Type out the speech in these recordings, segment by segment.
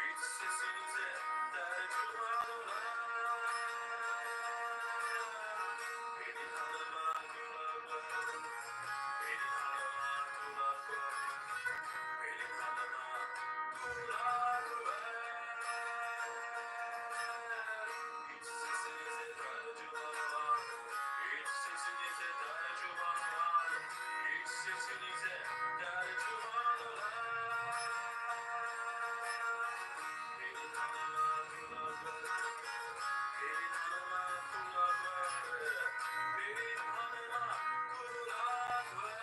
Hiç sesinize tercüman olan, beni tanıma kulak ver, beni tanıma kulak ver, beni tanıma kulak ver. Hiç sesinize tercüman var, hiç sesinize tercüman var, hiç sesinize tercüman olan. Beni tanıma kulak ver, beni tanıma kulak ver, beni tanıma kulak ver.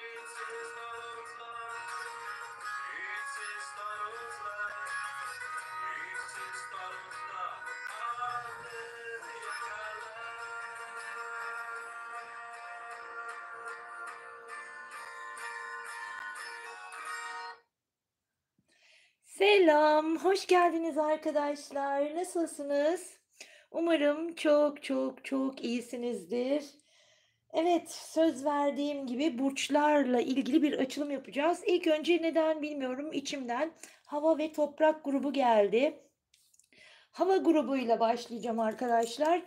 Hiç ses tanıtlar, hiç ses tanıtlar, hiç ses tanıtlar, artık yakarlar. Selam, hoş geldiniz arkadaşlar. Nasılsınız? Umarım çok çok çok iyisinizdir. Evet, söz verdiğim gibi burçlarla ilgili bir açılım yapacağız. İlk önce neden bilmiyorum içimden hava ve toprak grubu geldi. Hava grubuyla başlayacağım arkadaşlar.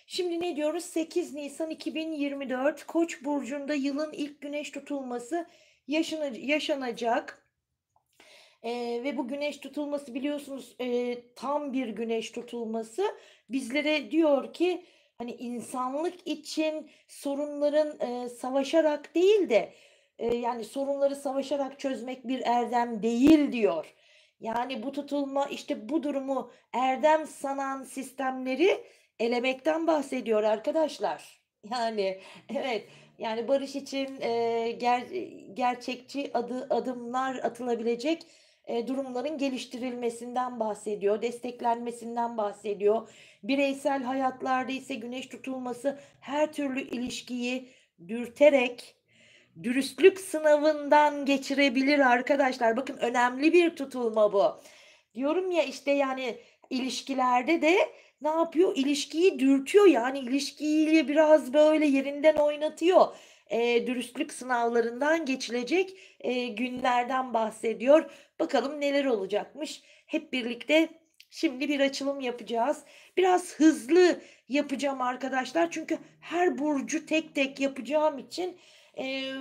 Şimdi ne diyoruz? 8 Nisan 2024 Koç burcunda yılın ilk güneş tutulması yaşanacak. Ve bu güneş tutulması biliyorsunuz tam bir güneş tutulması bizlere diyor ki hani insanlık için sorunların savaşarak değil de yani sorunları savaşarak çözmek bir erdem değil diyor. Yani bu tutulma işte bu durumu erdem sanan sistemleri elemekten bahsediyor arkadaşlar. Yani evet yani barış için gerçekçi adımlar atılabilecek durumların geliştirilmesinden bahsediyor, desteklenmesinden bahsediyor. Bireysel hayatlarda ise güneş tutulması her türlü ilişkiyi dürterek dürüstlük sınavından geçirebilir arkadaşlar. Bakın önemli bir tutulma bu. Diyorum ya işte yani ilişkilerde de ne yapıyor? İlişkiyi dürtüyor yani ilişkiyi biraz böyle yerinden oynatıyor. Dürüstlük sınavlarından geçilecek günlerden bahsediyor. Bakalım neler olacakmış. Hep birlikte şimdi bir açılım yapacağız. Biraz hızlı yapacağım arkadaşlar. Çünkü her burcu tek tek yapacağım için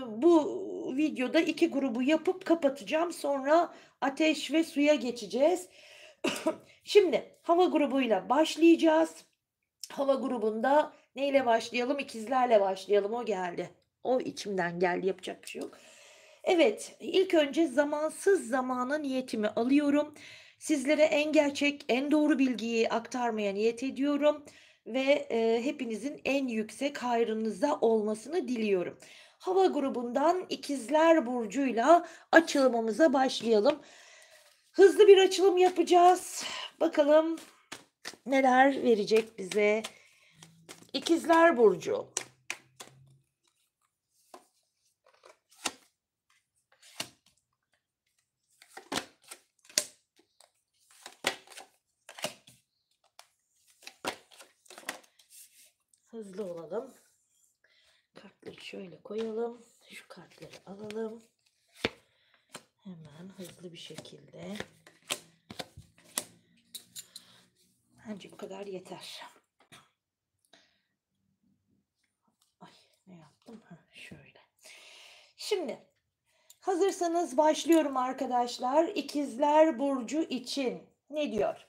bu videoda iki grubu yapıp kapatacağım. Sonra ateş ve suya geçeceğiz. Şimdi hava grubuyla başlayacağız. Hava grubunda neyle başlayalım? İkizlerle başlayalım. O geldi. O içimden geldi. Yapacak bir şey yok. Evet, ilk önce zamansız zamana niyetimi alıyorum. Sizlere en gerçek, en doğru bilgiyi aktarmaya niyet ediyorum ve hepinizin en yüksek hayrınıza olmasını diliyorum. Hava grubundan İkizler burcuyla açılımımıza başlayalım. Hızlı bir açılım yapacağız. Bakalım neler verecek bize İkizler burcu. Hızlı olalım. Kartları şöyle koyalım. Şu kartları alalım. Hemen hızlı bir şekilde. Bence bu kadar yeter. Ay ne yaptım? Şöyle. Şimdi hazırsanız başlıyorum arkadaşlar. İkizler burcu için ne diyor?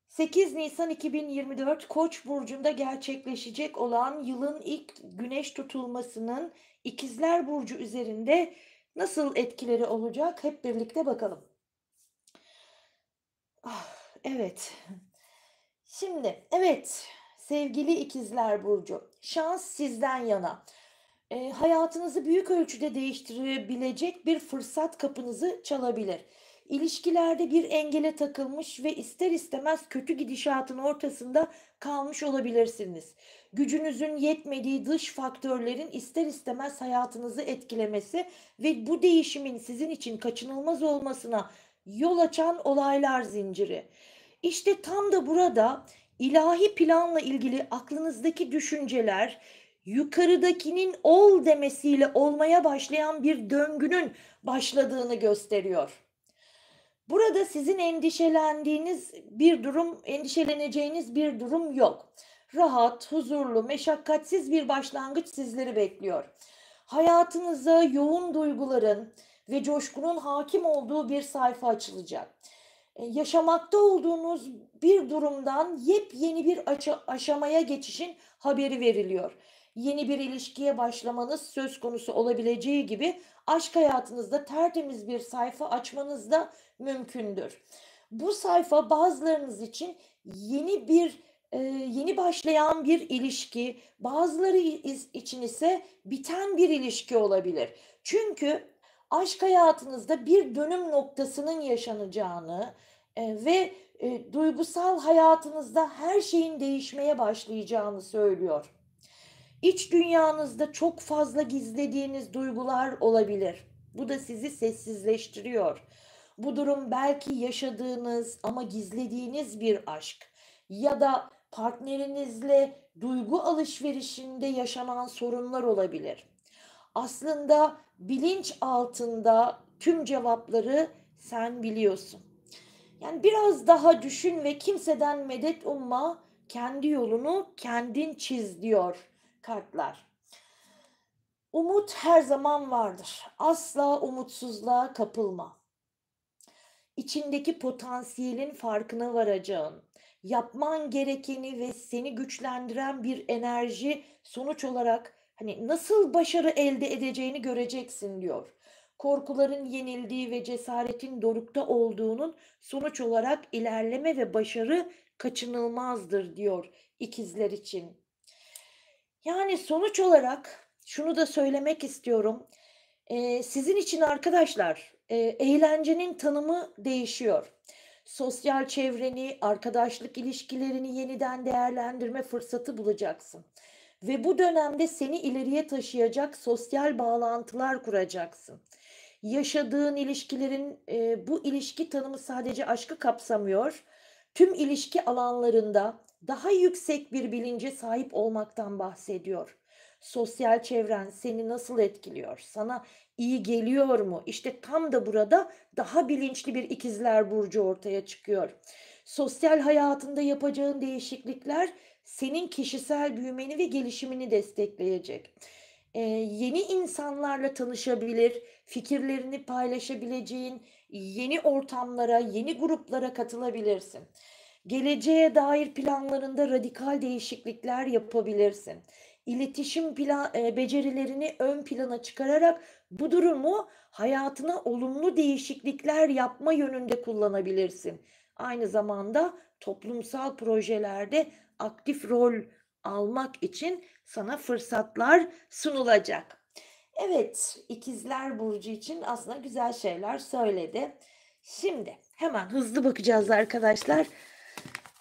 8 Nisan 2024 Koç burcunda gerçekleşecek olan yılın ilk güneş tutulmasının İkizler burcu üzerinde nasıl etkileri olacak? Hep birlikte bakalım. Evet. Şimdi evet sevgili İkizler burcu, şans sizden yana. Hayatınızı büyük ölçüde değiştirebilecek bir fırsat kapınızı çalabilir. İlişkilerde bir engele takılmış ve ister istemez kötü gidişatın ortasında kalmış olabilirsiniz. Gücünüzün yetmediği dış faktörlerin ister istemez hayatınızı etkilemesi ve bu değişimin sizin için kaçınılmaz olmasına yol açan olaylar zinciri. İşte tam da burada ilahi planla ilgili aklınızdaki düşünceler, yukarıdakinin ol demesiyle olmaya başlayan bir döngünün başladığını gösteriyor. Burada sizin endişeleneceğiniz bir durum yok. Rahat, huzurlu, meşakkatsiz bir başlangıç sizleri bekliyor. Hayatınıza yoğun duyguların ve coşkunun hakim olduğu bir sayfa açılacak. Yaşamakta olduğunuz bir durumdan yepyeni bir aşamaya geçişin haberi veriliyor. Yeni bir ilişkiye başlamanız söz konusu olabileceği gibi aşk hayatınızda tertemiz bir sayfa açmanız da mümkündür. Bu sayfa bazılarınız için yeni başlayan bir ilişki, bazıları için ise biten bir ilişki olabilir. Çünkü aşk hayatınızda bir dönüm noktasının yaşanacağını ve duygusal hayatınızda her şeyin değişmeye başlayacağını söylüyor. İç dünyanızda çok fazla gizlediğiniz duygular olabilir. Bu da sizi sessizleştiriyor. Bu durum belki yaşadığınız ama gizlediğiniz bir aşk ya da partnerinizle duygu alışverişinde yaşanan sorunlar olabilir. Aslında bilinç altında tüm cevapları sen biliyorsun. Yani biraz daha düşün ve kimseden medet umma, kendi yolunu kendin çiz diyor kartlar. Umut her zaman vardır. Asla umutsuzluğa kapılma. İçindeki potansiyelin farkına varacağın, yapman gerekeni ve seni güçlendiren bir enerji sonuç olarak nasıl başarı elde edeceğini göreceksin diyor. Korkuların yenildiği ve cesaretin dorukta olduğunun sonuç olarak ilerleme ve başarı kaçınılmazdır diyor ikizler için. Yani sonuç olarak şunu da söylemek istiyorum. Sizin için arkadaşlar eğlencenin tanımı değişiyor. Sosyal çevreni, arkadaşlık ilişkilerini yeniden değerlendirme fırsatı bulacaksın. Ve bu dönemde seni ileriye taşıyacak sosyal bağlantılar kuracaksın. Yaşadığın ilişkilerin bu ilişki tanımı sadece aşkı kapsamıyor. Tüm ilişki alanlarında daha yüksek bir bilince sahip olmaktan bahsediyor. Sosyal çevren seni nasıl etkiliyor? Sana iyi geliyor mu? İşte tam da burada daha bilinçli bir ikizler burcu ortaya çıkıyor. Sosyal hayatında yapacağın değişiklikler senin kişisel büyümeni ve gelişimini destekleyecek. Yeni insanlarla tanışabilir, fikirlerini paylaşabileceğin yeni ortamlara, yeni gruplara katılabilirsin. Geleceğe dair planlarında radikal değişiklikler yapabilirsin. İletişim becerilerini ön plana çıkararak bu durumu hayatına olumlu değişiklikler yapma yönünde kullanabilirsin. Aynı zamanda toplumsal projelerde aktif rol almak için sana fırsatlar sunulacak. Evet, ikizler burcu için aslında güzel şeyler söyledi. Şimdi hemen hızlı bakacağız arkadaşlar.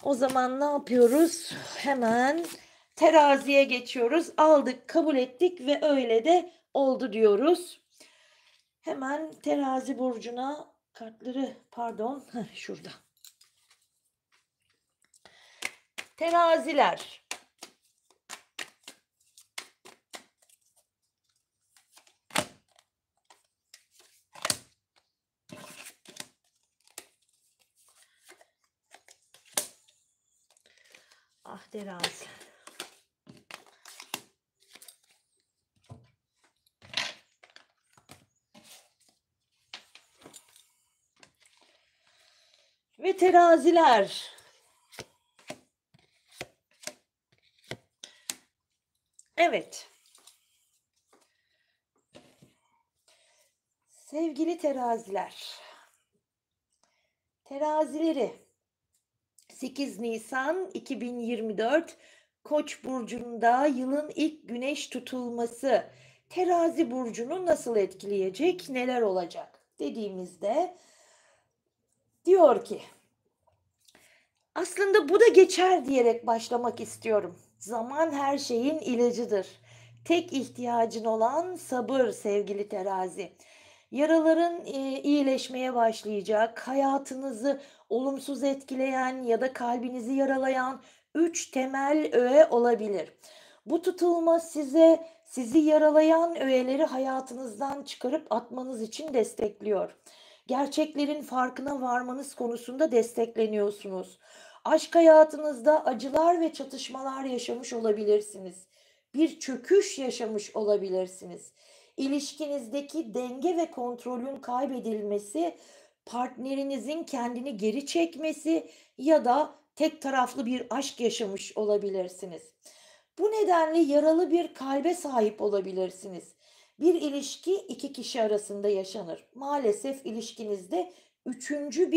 O zaman ne yapıyoruz? Hemen teraziye geçiyoruz. Aldık, kabul ettik ve öyle de oldu diyoruz. Hemen terazi burcuna kartları, şurada. Teraziler. Ah terazi. Ve teraziler. Evet. Sevgili teraziler. Terazileri 8 Nisan 2024 Koç burcunda yılın ilk güneş tutulması Terazi burcunu nasıl etkileyecek, neler olacak dediğimizde diyor ki, aslında bu da geçer diyerek başlamak istiyorum. Zaman her şeyin ilacıdır. Tek ihtiyacın olan sabır sevgili terazi. Yaraların iyileşmeye başlayacak. Hayatınızı olumsuz etkileyen ya da kalbinizi yaralayan 3 temel öğe olabilir. Bu tutulma sizi yaralayan öğeleri hayatınızdan çıkarıp atmanız için destekliyor. Gerçeklerin farkına varmanız konusunda destekleniyorsunuz. Aşk hayatınızda acılar ve çatışmalar yaşamış olabilirsiniz. Bir çöküş yaşamış olabilirsiniz. İlişkinizdeki denge ve kontrolün kaybedilmesi, partnerinizin kendini geri çekmesi ya da tek taraflı bir aşk yaşamış olabilirsiniz. Bu nedenle yaralı bir kalbe sahip olabilirsiniz. Bir ilişki iki kişi arasında yaşanır. Maalesef ilişkinize üçüncü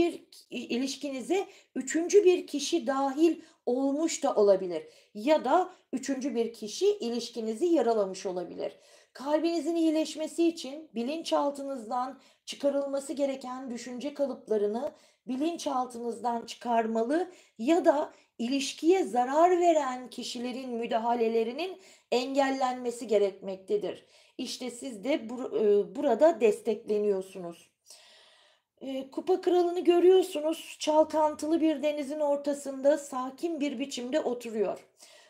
bir kişi dahil olmuş da olabilir ya da üçüncü bir kişi ilişkinizi yaralamış olabilir. Kalbinizin iyileşmesi için bilinçaltınızdan çıkarılması gereken düşünce kalıplarını bilinçaltınızdan çıkarmalı ya da ilişkiye zarar veren kişilerin müdahalelerinin engellenmesi gerekmektedir. İşte siz de burada destekleniyorsunuz. Kupa kralını görüyorsunuz. Çalkantılı bir denizin ortasında sakin bir biçimde oturuyor.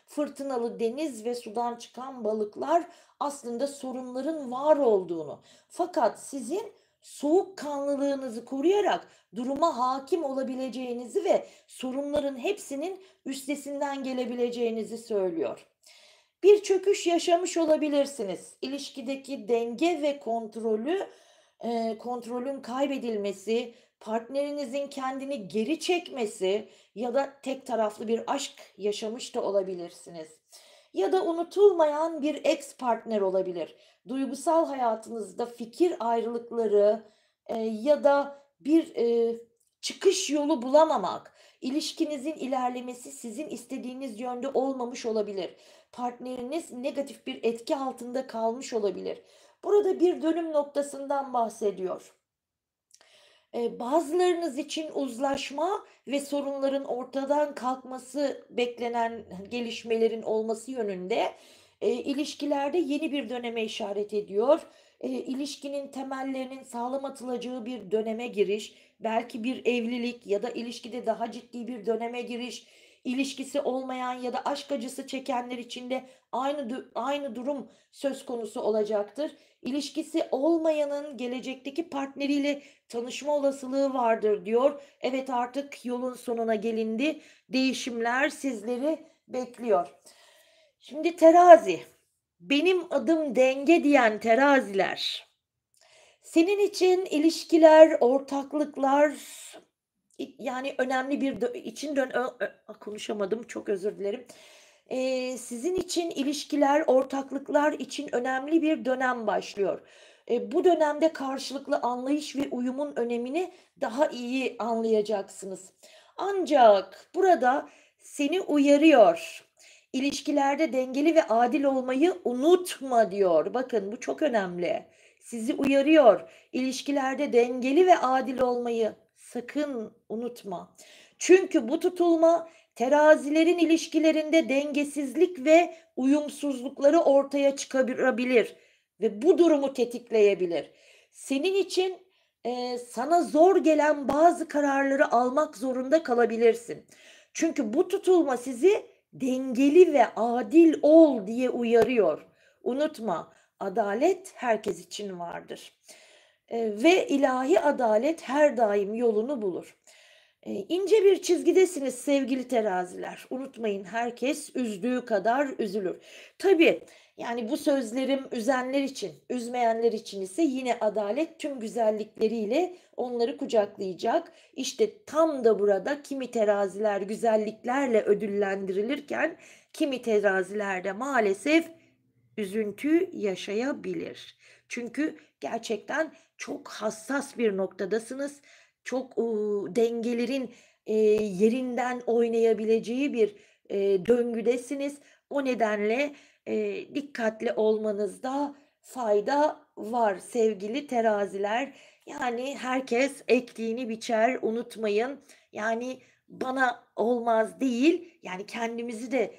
Fırtınalı deniz ve sudan çıkan balıklar aslında sorunların var olduğunu, fakat sizin soğukkanlılığınızı koruyarak duruma hakim olabileceğinizi ve sorunların hepsinin üstesinden gelebileceğinizi söylüyor. Bir çöküş yaşamış olabilirsiniz. İlişkideki denge ve kontrolün kaybedilmesi, partnerinizin kendini geri çekmesi ya da tek taraflı bir aşk yaşamış da olabilirsiniz. Ya da unutulmayan bir ex partner olabilir. Duygusal hayatınızda fikir ayrılıkları ya da bir çıkış yolu bulamamak, ilişkinizin ilerlemesi sizin istediğiniz yönde olmamış olabilir. Partneriniz negatif bir etki altında kalmış olabilir. Burada bir dönüm noktasından bahsediyor. Bazılarınız için uzlaşma ve sorunların ortadan kalkması beklenen gelişmelerin olması yönünde ilişkilerde yeni bir döneme işaret ediyor. İlişkinin temellerinin sağlam atılacağı bir döneme giriş, belki bir evlilik ya da ilişkide daha ciddi bir döneme giriş, ilişkisi olmayan ya da aşk acısı çekenler için de aynı durum söz konusu olacaktır. İlişkisi olmayanın gelecekteki partneriyle tanışma olasılığı vardır diyor. Evet, artık yolun sonuna gelindi. Değişimler sizleri bekliyor. Şimdi terazi. Benim adım denge diyen teraziler. Senin için ilişkiler, ortaklıklar yani önemli bir konuşamadım, çok özür dilerim. Sizin için ilişkiler, ortaklıklar için önemli bir dönem başlıyor. Bu dönemde karşılıklı anlayış ve uyumun önemini daha iyi anlayacaksınız. Ancak burada seni uyarıyor. İlişkilerde dengeli ve adil olmayı unutma diyor. Bakın, bu çok önemli. Sizi uyarıyor. İlişkilerde dengeli ve adil olmayı sakın unutma. Çünkü bu tutulma terazilerin ilişkilerinde dengesizlik ve uyumsuzlukları ortaya çıkarabilir ve bu durumu tetikleyebilir. Senin için sana zor gelen bazı kararları almak zorunda kalabilirsin. Çünkü bu tutulma sizi dengeli ve adil ol diye uyarıyor. Unutma, adalet herkes için vardır. Ve ilahi adalet her daim yolunu bulur. İnce bir çizgidesiniz sevgili teraziler. Unutmayın, herkes üzdüğü kadar üzülür. Tabii yani bu sözlerim üzenler için, üzmeyenler için ise yine adalet tüm güzellikleriyle onları kucaklayacak. İşte tam da burada kimi teraziler güzelliklerle ödüllendirilirken kimi teraziler de maalesef üzüntü yaşayabilir. Çünkü gerçekten çok hassas bir noktadasınız. Çok dengelerin yerinden oynayabileceği bir döngüdesiniz. O nedenle dikkatli olmanızda fayda var sevgili teraziler. Yani herkes ektiğini biçer, unutmayın. Yani bana olmaz değil. Yani kendimizi de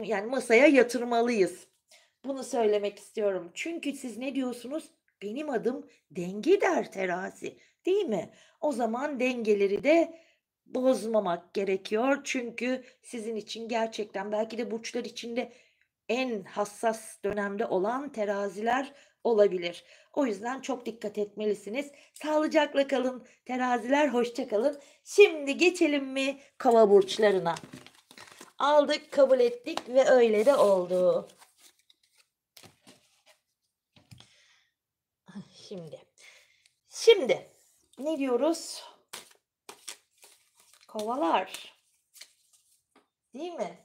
yani masaya yatırmalıyız. Bunu söylemek istiyorum. Çünkü siz ne diyorsunuz? Benim adım denge der terazi, değil mi? O zaman dengeleri de bozmamak gerekiyor. Çünkü sizin için gerçekten, belki de burçlar için de en hassas dönemde olan teraziler olabilir. O yüzden çok dikkat etmelisiniz. Sağlıcakla kalın teraziler, hoşça kalın. Şimdi geçelim mi kova burçlarına? Aldık, kabul ettik ve öyle de oldu. Şimdi ne diyoruz? Kovalar, değil mi?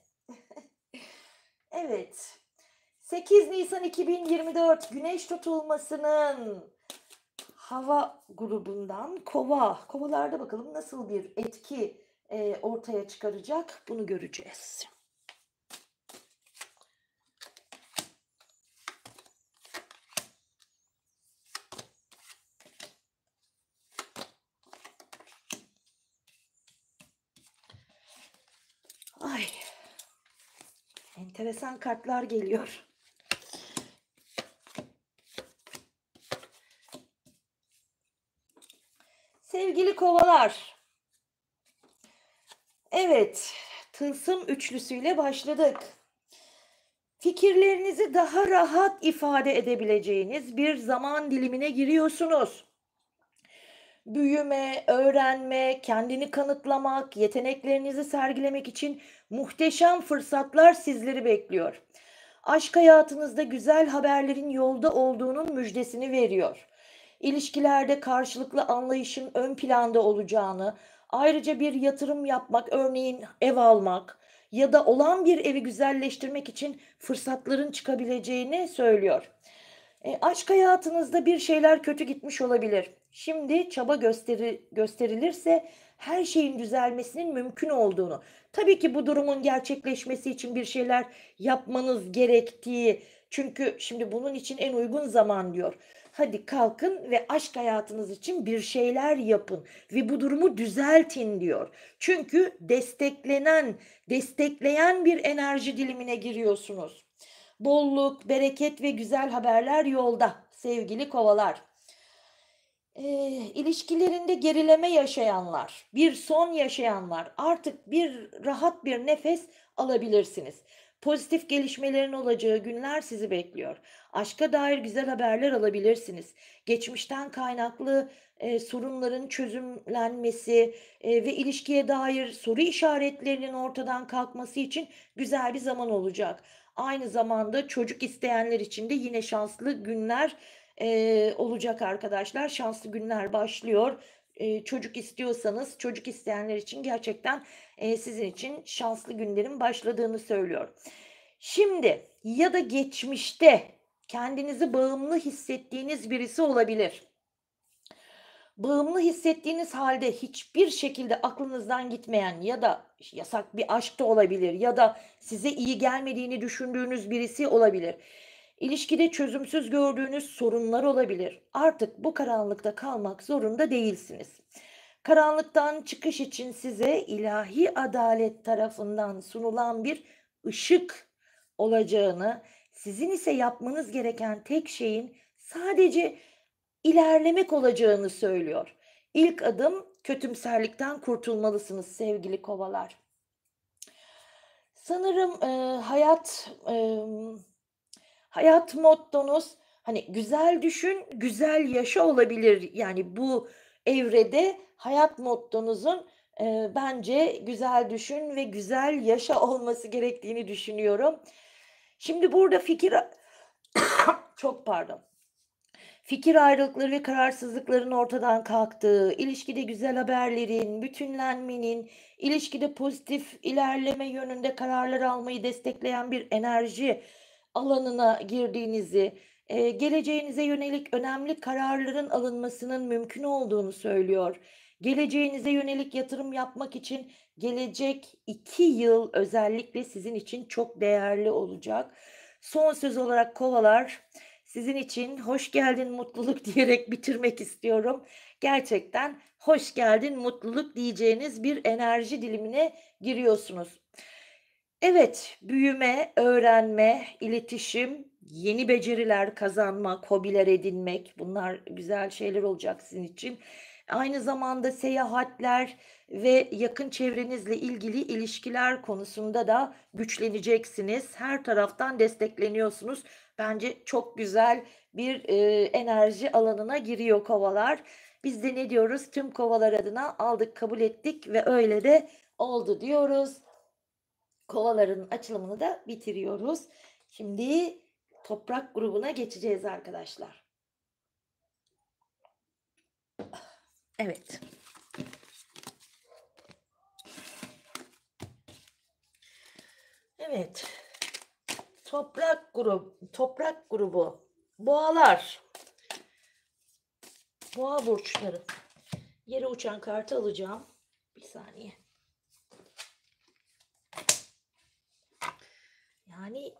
Evet. 8 Nisan 2024 Güneş tutulmasının hava grubundan kova. Kovalarda bakalım nasıl bir etki ortaya çıkaracak, bunu göreceğiz. Ay, enteresan kartlar geliyor. Sevgili kovalar. Evet, tılsım üçlüsüyle başladık. Fikirlerinizi daha rahat ifade edebileceğiniz bir zaman dilimine giriyorsunuz. Büyüme, öğrenme, kendini kanıtlamak, yeteneklerinizi sergilemek için muhteşem fırsatlar sizleri bekliyor. Aşk hayatınızda güzel haberlerin yolda olduğunun müjdesini veriyor. İlişkilerde karşılıklı anlayışın ön planda olacağını, ayrıca bir yatırım yapmak, örneğin ev almak ya da olan bir evi güzelleştirmek için fırsatların çıkabileceğini söylüyor. Aşk hayatınızda bir şeyler kötü gitmiş olabilir. Şimdi çaba gösterilirse her şeyin düzelmesinin mümkün olduğunu. Tabii ki bu durumun gerçekleşmesi için bir şeyler yapmanız gerektiği. Çünkü şimdi bunun için en uygun zaman diyor. Hadi kalkın ve aşk hayatınız için bir şeyler yapın ve bu durumu düzeltin diyor. Çünkü destekleyen bir enerji dilimine giriyorsunuz. Bolluk, bereket ve güzel haberler yolda sevgili kovalar. İlişkilerinde gerileme yaşayanlar, bir son yaşayanlar artık rahat bir nefes alabilirsiniz. Pozitif gelişmelerin olacağı günler sizi bekliyor. Aşka dair güzel haberler alabilirsiniz. Geçmişten kaynaklı sorunların çözümlenmesi ve ilişkiye dair soru işaretlerinin ortadan kalkması için güzel bir zaman olacak. Aynı zamanda çocuk isteyenler için de yine şanslı günler olacak arkadaşlar. Şanslı günler başlıyor. Çocuk istiyorsanız, çocuk isteyenler için gerçekten sizin için şanslı günlerin başladığını söylüyor. Şimdi ya da geçmişte kendinizi bağımlı hissettiğiniz birisi olabilir. Bağımlı hissettiğiniz halde hiçbir şekilde aklınızdan gitmeyen ya da yasak bir aşk da olabilir ya da size iyi gelmediğini düşündüğünüz birisi olabilir. İlişkide çözümsüz gördüğünüz sorunlar olabilir. Artık bu karanlıkta kalmak zorunda değilsiniz. Karanlıktan çıkış için size ilahi adalet tarafından sunulan bir ışık olacağını, sizin ise yapmanız gereken tek şeyin sadece ilerlemek olacağını söylüyor. İlk adım kötümserlikten kurtulmalısınız sevgili kovalar. Sanırım hayat mottonuz hani güzel düşün, güzel yaşa olabilir. Yani bu evrede hayat mottonuzun bence güzel düşün ve güzel yaşa olması gerektiğini düşünüyorum. Şimdi burada çok pardon. Fikir ayrılıkları ve kararsızlıkların ortadan kalktığı, ilişkide güzel haberlerin, bütünlenmenin, ilişkide pozitif ilerleme yönünde kararlar almayı destekleyen bir enerji alanına girdiğinizi, geleceğinize yönelik önemli kararların alınmasının mümkün olduğunu söylüyor. Geleceğinize yönelik yatırım yapmak için gelecek 2 yıl özellikle sizin için çok değerli olacak. Son söz olarak kovalar, sizin için hoş geldin mutluluk diyerek bitirmek istiyorum. Gerçekten hoş geldin mutluluk diyeceğiniz bir enerji dilimine giriyorsunuz. Evet, büyüme, öğrenme, iletişim, yeni beceriler kazanmak, hobiler edinmek, bunlar güzel şeyler olacak sizin için. Aynı zamanda seyahatler ve yakın çevrenizle ilgili ilişkiler konusunda da güçleneceksiniz. Her taraftan destekleniyorsunuz. Bence çok güzel bir, enerji alanına giriyor Kovalar. Biz de ne diyoruz? Tüm Kovalar adına aldık, kabul ettik ve öyle de oldu diyoruz. Kovaların açılımını da bitiriyoruz. Şimdi Toprak grubuna geçeceğiz arkadaşlar. Evet. Evet. Toprak grubu. Boğalar. Boğa burçları. Yere uçan kartı alacağım. Bir saniye. Yani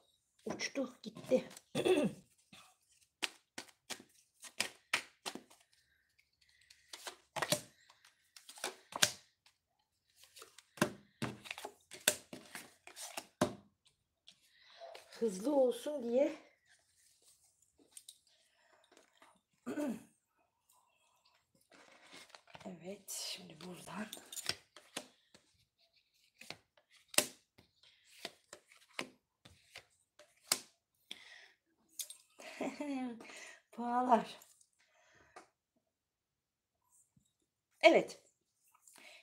uçtu gitti. Hızlı olsun diye evet, şimdi buradan Boğalar. Evet.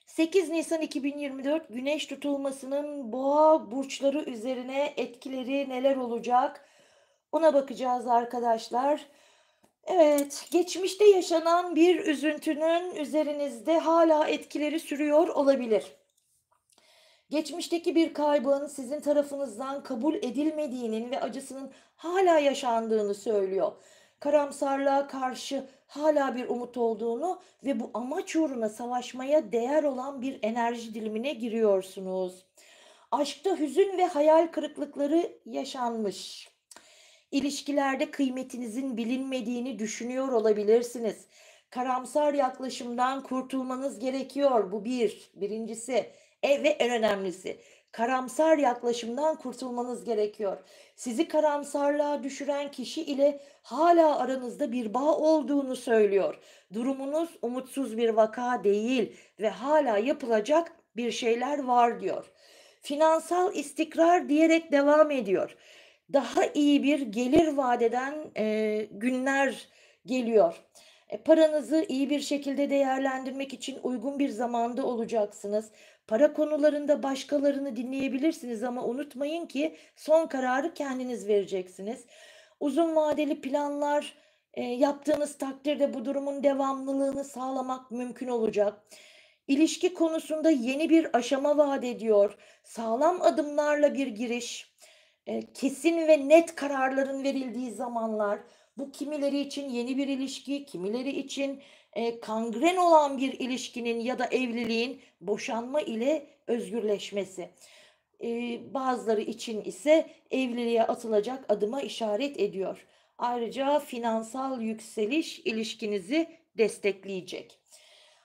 8 Nisan 2024 Güneş tutulmasının Boğa burçları üzerine etkileri neler olacak? Ona bakacağız arkadaşlar. Evet, geçmişte yaşanan bir üzüntünün üzerinizde hala etkileri sürüyor olabilir. Geçmişteki bir kaybın sizin tarafınızdan kabul edilmediğinin ve acısının hala yaşandığını söylüyor. Karamsarlığa karşı hala bir umut olduğunu ve bu amaç uğruna savaşmaya değer olan bir enerji dilimine giriyorsunuz. Aşkta hüzün ve hayal kırıklıkları yaşanmış. İlişkilerde kıymetinizin bilinmediğini düşünüyor olabilirsiniz. Karamsar yaklaşımdan kurtulmanız gerekiyor. Bu birincisi. Ve en önemlisi. Karamsar yaklaşımdan kurtulmanız gerekiyor. Sizi karamsarlığa düşüren kişi ile hala aranızda bir bağ olduğunu söylüyor. Durumunuz umutsuz bir vaka değil ve hala yapılacak bir şeyler var diyor. Finansal istikrar diyerek devam ediyor. Daha iyi bir gelir vadeden günler geliyor. Paranızı iyi bir şekilde değerlendirmek için uygun bir zamanda olacaksınız. Para konularında başkalarını dinleyebilirsiniz ama unutmayın ki son kararı kendiniz vereceksiniz. Uzun vadeli planlar yaptığınız takdirde bu durumun devamlılığını sağlamak mümkün olacak. İlişki konusunda yeni bir aşama vaat ediyor. Sağlam adımlarla bir giriş, kesin ve net kararların verildiği zamanlar. Bu kimileri için yeni bir ilişki, kimileri için kangren olan bir ilişkinin ya da evliliğin boşanma ile özgürleşmesi. Bazıları için ise evliliğe atılacak adıma işaret ediyor. Ayrıca finansal yükseliş ilişkinizi destekleyecek.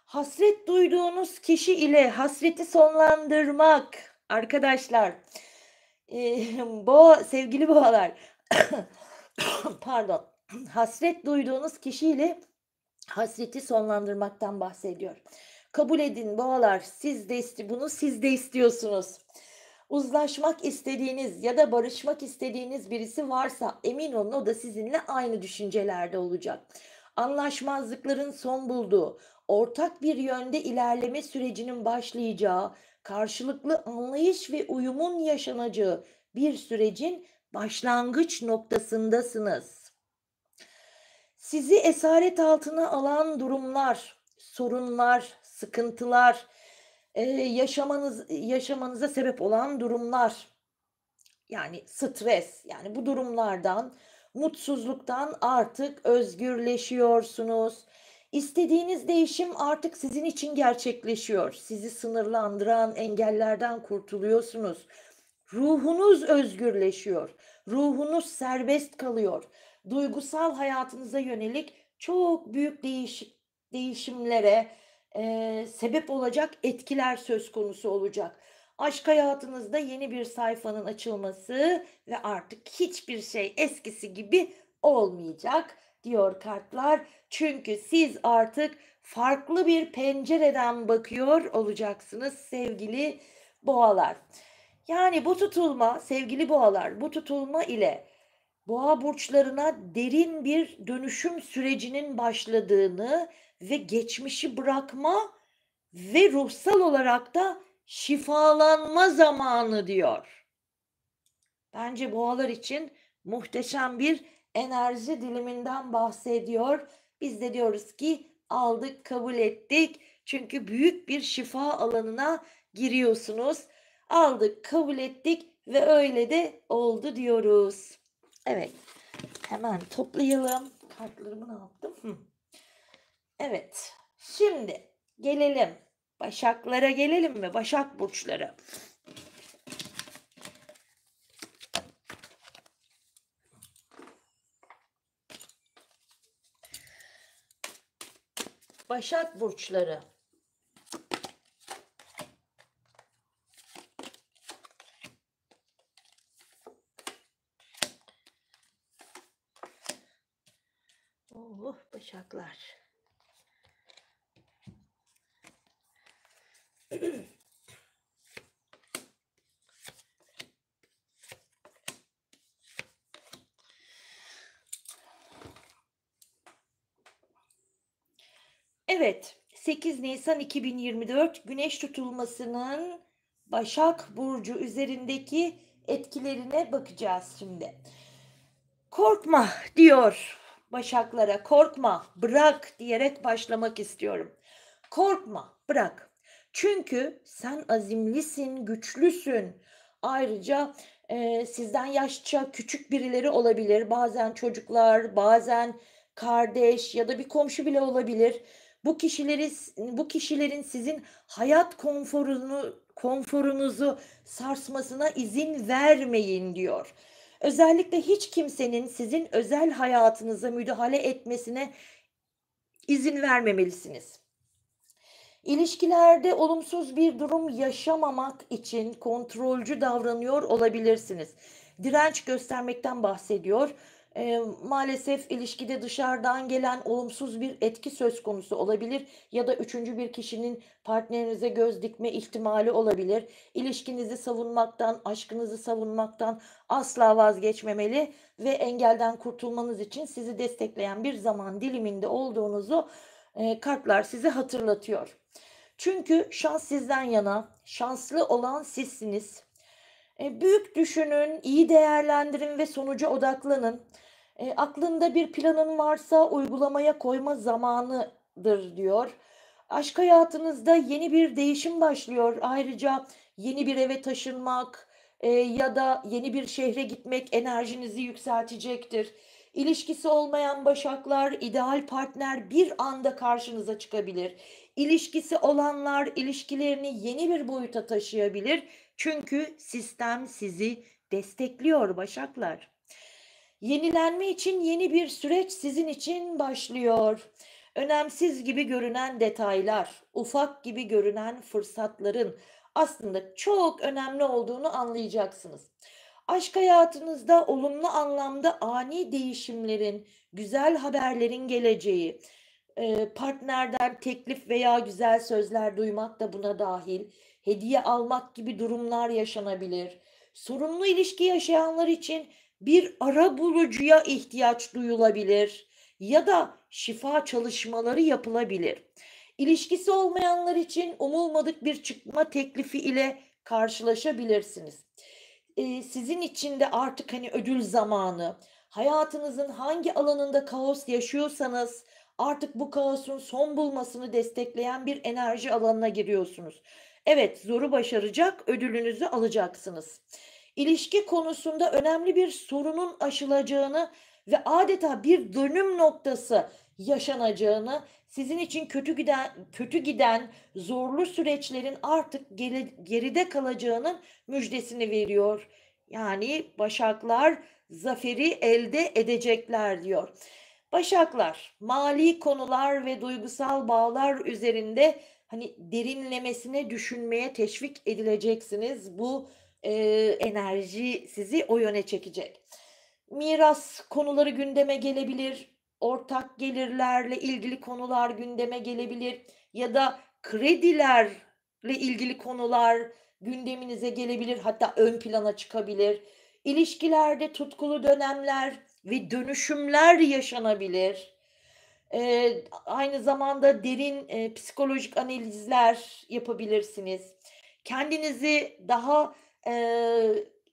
Hasret duyduğunuz kişi ile hasreti sonlandırmak arkadaşlar. Sevgili boğalar, pardon, hasret duyduğunuz kişiyle hasreti sonlandırmaktan bahsediyor. Kabul edin boğalar, siz de istiyorsunuz. Uzlaşmak istediğiniz ya da barışmak istediğiniz birisi varsa emin olun o da sizinle aynı düşüncelerde olacak. Anlaşmazlıkların son bulduğu, ortak bir yönde ilerleme sürecinin başlayacağı, karşılıklı anlayış ve uyumun yaşanacağı bir sürecin başlangıç noktasındasınız. Sizi esaret altına alan durumlar, sorunlar, sıkıntılar, yaşamanıza sebep olan durumlar, yani stres, yani bu durumlardan, mutsuzluktan artık özgürleşiyorsunuz. İstediğiniz değişim artık sizin için gerçekleşiyor. Sizi sınırlandıran engellerden kurtuluyorsunuz. Ruhunuz özgürleşiyor. Ruhunuz serbest kalıyor. Duygusal hayatınıza yönelik çok büyük değişimlere sebep olacak etkiler söz konusu olacak. Aşk hayatınızda yeni bir sayfanın açılması ve artık hiçbir şey eskisi gibi olmayacak. diyor kartlar. Çünkü siz artık farklı bir pencereden bakıyor olacaksınız sevgili boğalar. Yani bu tutulma sevgili boğalar, bu tutulma ile boğa burçlarına derin bir dönüşüm sürecinin başladığını ve geçmişi bırakma ve ruhsal olarak da şifalanma zamanı diyor. Bence boğalar için muhteşem bir enerji diliminden bahsediyor. Biz de diyoruz ki aldık, kabul ettik. Çünkü büyük bir şifa alanına giriyorsunuz. Aldık, kabul ettik ve öyle de oldu diyoruz. Evet, hemen toplayalım. Kartlarımı ne yaptım? Evet, şimdi gelelim. Başaklara gelelim mi? Başak burçları. Başak burçları. Oh, başaklar. Evet, 8 Nisan 2024 Güneş tutulmasının Başak Burcu üzerindeki etkilerine bakacağız şimdi. Korkma diyor Başaklara, korkma, bırak diyerek başlamak istiyorum. Korkma, bırak. Çünkü sen azimlisin, güçlüsün. Ayrıca sizden yaşça küçük birileri olabilir. Bazen çocuklar, bazen kardeş ya da bir komşu bile olabilir. Bu kişilerin sizin hayat konforunuzu sarsmasına izin vermeyin diyor. Özellikle hiç kimsenin sizin özel hayatınıza müdahale etmesine izin vermemelisiniz. İlişkilerde olumsuz bir durum yaşamamak için kontrolcü davranıyor olabilirsiniz. Direnç göstermekten bahsediyor. Maalesef ilişkide dışarıdan gelen olumsuz bir etki söz konusu olabilir ya da üçüncü bir kişinin partnerinize göz dikme ihtimali olabilir. İlişkinizi savunmaktan, aşkınızı savunmaktan asla vazgeçmemeli ve engelden kurtulmanız için sizi destekleyen bir zaman diliminde olduğunuzu kartlar size hatırlatıyor. Çünkü şans sizden yana, şanslı olan sizsiniz. Büyük düşünün, iyi değerlendirin ve sonuca odaklanın. Aklında bir planın varsa uygulamaya koyma zamanıdır diyor. Aşk hayatınızda yeni bir değişim başlıyor. Ayrıca yeni bir eve taşınmak ya da yeni bir şehre gitmek enerjinizi yükseltecektir. İlişkisi olmayan başaklar, ideal partner bir anda karşınıza çıkabilir. İlişkisi olanlar ilişkilerini yeni bir boyuta taşıyabilir. Çünkü sistem sizi destekliyor başaklar. Yenilenme için yeni bir süreç sizin için başlıyor. Önemsiz gibi görünen detaylar, ufak gibi görünen fırsatların aslında çok önemli olduğunu anlayacaksınız. Aşk hayatınızda olumlu anlamda ani değişimlerin, güzel haberlerin geleceği, partnerden teklif veya güzel sözler duymak da buna dahil, hediye almak gibi durumlar yaşanabilir. Sorunlu ilişki yaşayanlar için bir arabulucuya ihtiyaç duyulabilir ya da şifa çalışmaları yapılabilir. İlişkisi olmayanlar için umulmadık bir çıkma teklifi ile karşılaşabilirsiniz. Sizin için de artık hani ödül zamanı. Hayatınızın hangi alanında kaos yaşıyorsanız artık bu kaosun son bulmasını destekleyen bir enerji alanına giriyorsunuz. Evet, zoru başaracak, ödülünüzü alacaksınız. İlişki konusunda önemli bir sorunun aşılacağını ve adeta bir dönüm noktası yaşanacağını, sizin için kötü giden zorlu süreçlerin artık geride kalacağının müjdesini veriyor. Yani başaklar zaferi elde edecekler diyor. Başaklar mali konular ve duygusal bağlar üzerinde hani derinlemesine düşünmeye teşvik edileceksiniz. Bu enerji sizi o yöne çekecek. Miras konuları gündeme gelebilir. ortak gelirlerle ilgili konular gündeme gelebilir ya da kredilerle ilgili konular gündeminize gelebilir, hatta ön plana çıkabilir. İlişkilerde tutkulu dönemler ve dönüşümler yaşanabilir. Aynı zamanda derin, psikolojik analizler yapabilirsiniz. Kendinizi daha,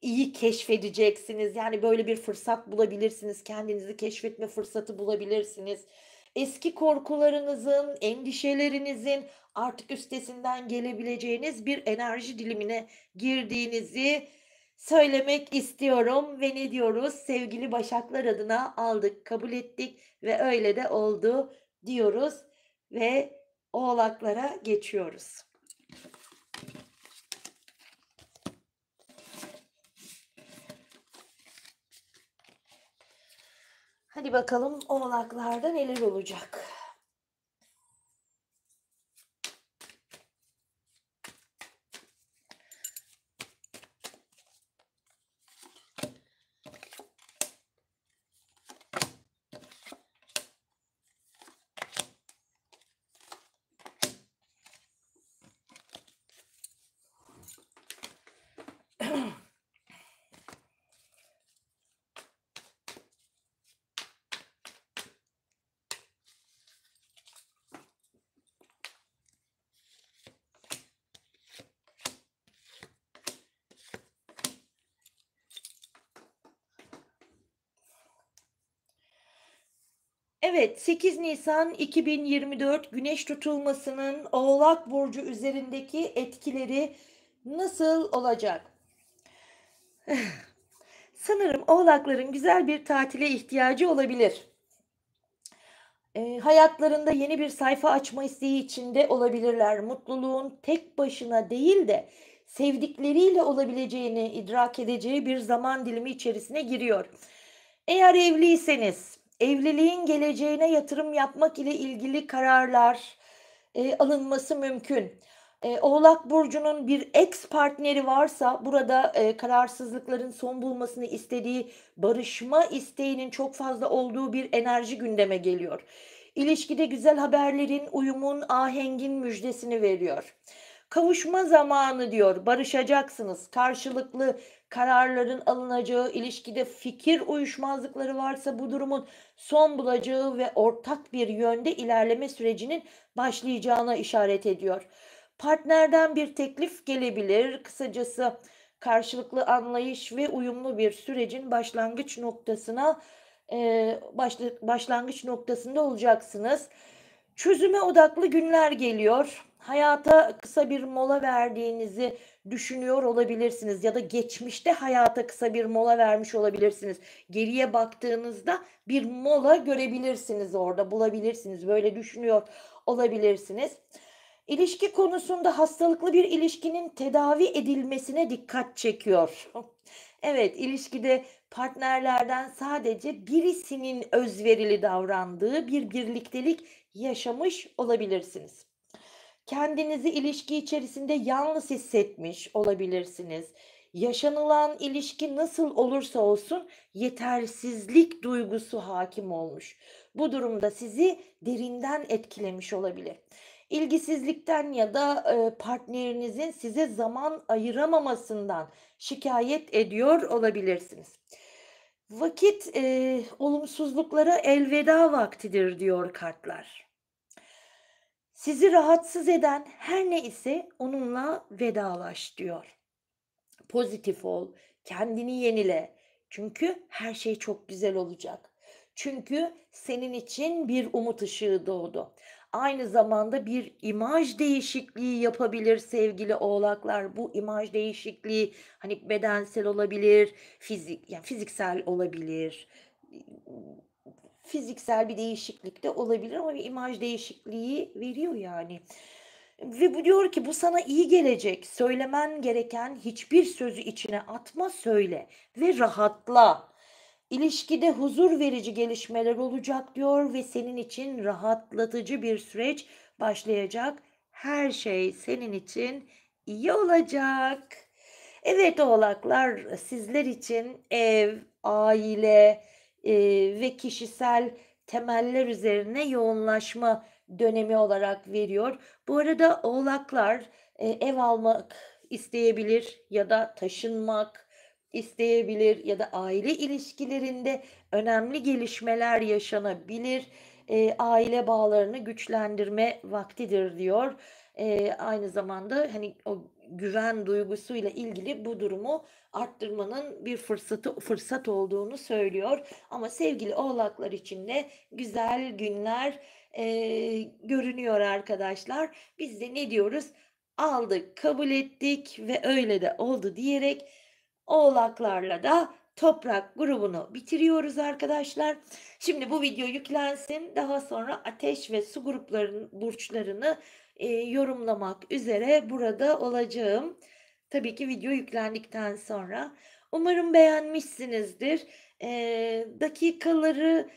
iyi keşfedeceksiniz. Yani, böyle bir fırsat bulabilirsiniz. Kendinizi keşfetme fırsatı bulabilirsiniz. Eski korkularınızın, endişelerinizin artık üstesinden gelebileceğiniz bir enerji dilimine girdiğinizi söylemek istiyorum ve ne diyoruz? Sevgili Başaklar adına aldık, kabul ettik ve öyle de oldu diyoruz ve Oğlaklara geçiyoruz. Hadi bakalım Oğlaklarda neler olacak? Evet, 8 Nisan 2024 Güneş tutulmasının Oğlak Burcu üzerindeki etkileri nasıl olacak? Sanırım Oğlakların güzel bir tatile ihtiyacı olabilir. Hayatlarında yeni bir sayfa açma isteği içinde olabilirler. Mutluluğun tek başına değil de sevdikleriyle olabileceğini idrak edeceği bir zaman dilimi içerisine giriyor. Eğer evliyseniz, evliliğin geleceğine yatırım yapmak ile ilgili kararlar alınması mümkün. Oğlak Burcu'nun bir ex partneri varsa burada kararsızlıkların son bulmasını istediği, barışma isteğinin çok fazla olduğu bir enerji gündeme geliyor. İlişkide güzel haberlerin, uyumun, ahengin müjdesini veriyor. Kavuşma zamanı diyor, barışacaksınız. Karşılıklı kararların alınacağı, ilişkide fikir uyuşmazlıkları varsa bu durumun son bulacağı ve ortak bir yönde ilerleme sürecinin başlayacağına işaret ediyor. Partnerden bir teklif gelebilir. Kısacası karşılıklı anlayış ve uyumlu bir sürecin başlangıç noktasında olacaksınız. Çözüme odaklı günler geliyor. Hayata kısa bir mola verdiğinizi düşünüyor olabilirsiniz ya da geçmişte hayata kısa bir mola vermiş olabilirsiniz. Geriye baktığınızda bir mola görebilirsiniz orada, bulabilirsiniz. Böyle düşünüyor olabilirsiniz. İlişki konusunda hastalıklı bir ilişkinin tedavi edilmesine dikkat çekiyor. Evet, ilişkide partnerlerden sadece birisinin özverili davrandığı bir birliktelik yaşamış olabilirsiniz. Kendinizi ilişki içerisinde yalnız hissetmiş olabilirsiniz. Yaşanılan ilişki nasıl olursa olsun yetersizlik duygusu hakim olmuş. Bu durumda sizi derinden etkilemiş olabilir. İlgisizlikten ya da partnerinizin size zaman ayıramamasından şikayet ediyor olabilirsiniz. Vakit olumsuzluklara elveda vaktidir diyor kartlar. Sizi rahatsız eden her ne ise onunla vedalaş diyor. Pozitif ol, kendini yenile. Çünkü her şey çok güzel olacak. Çünkü senin için bir umut ışığı doğdu. Aynı zamanda bir imaj değişikliği yapabilir sevgili oğlaklar. Bu imaj değişikliği hani bedensel olabilir, yani fiziksel olabilir. Fiziksel bir değişiklik de olabilir ama bir imaj değişikliği veriyor yani. Ve bu diyor ki bu sana iyi gelecek. Söylemen gereken hiçbir sözü içine atma, söyle ve rahatla. İlişkide huzur verici gelişmeler olacak diyor ve senin için rahatlatıcı bir süreç başlayacak. Her şey senin için iyi olacak. Evet oğlaklar, sizler için ev, aile ve kişisel temeller üzerine yoğunlaşma dönemi olarak veriyor. Bu arada Oğlaklar ev almak isteyebilir ya da taşınmak isteyebilir ya da aile ilişkilerinde önemli gelişmeler yaşanabilir. Aile bağlarını güçlendirme vaktidir diyor. Aynı zamanda, hani, o güven duygusuyla ilgili bu durumu arttırmanın bir fırsat olduğunu söylüyor. Ama sevgili Oğlaklar için de güzel günler, görünüyor arkadaşlar. Biz de ne diyoruz? Aldık, kabul ettik ve öyle de oldu diyerek Oğlaklarla da Toprak grubunu bitiriyoruz arkadaşlar. Şimdi bu video yüklensin. Daha sonra Ateş ve Su burçlarını yorumlamak üzere burada olacağım. Tabii ki video yüklendikten sonra. Umarım beğenmişsinizdir. Dakikaları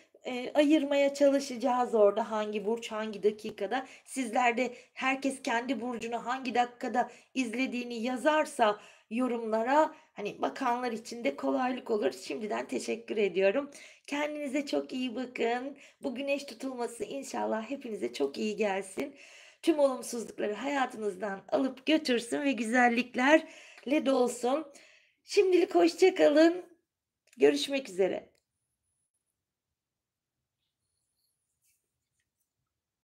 ayırmaya çalışacağız orada, hangi burç hangi dakikada. Sizler de herkes kendi burcunu hangi dakikada izlediğini yazarsa yorumlara, hani, bakanlar için de kolaylık olur. Şimdiden teşekkür ediyorum. Kendinize çok iyi bakın. Bu güneş tutulması inşallah hepinize çok iyi gelsin. Tüm olumsuzlukları hayatınızdan alıp götürsün ve güzelliklerle dolsun. Şimdilik hoşça kalın. Görüşmek üzere.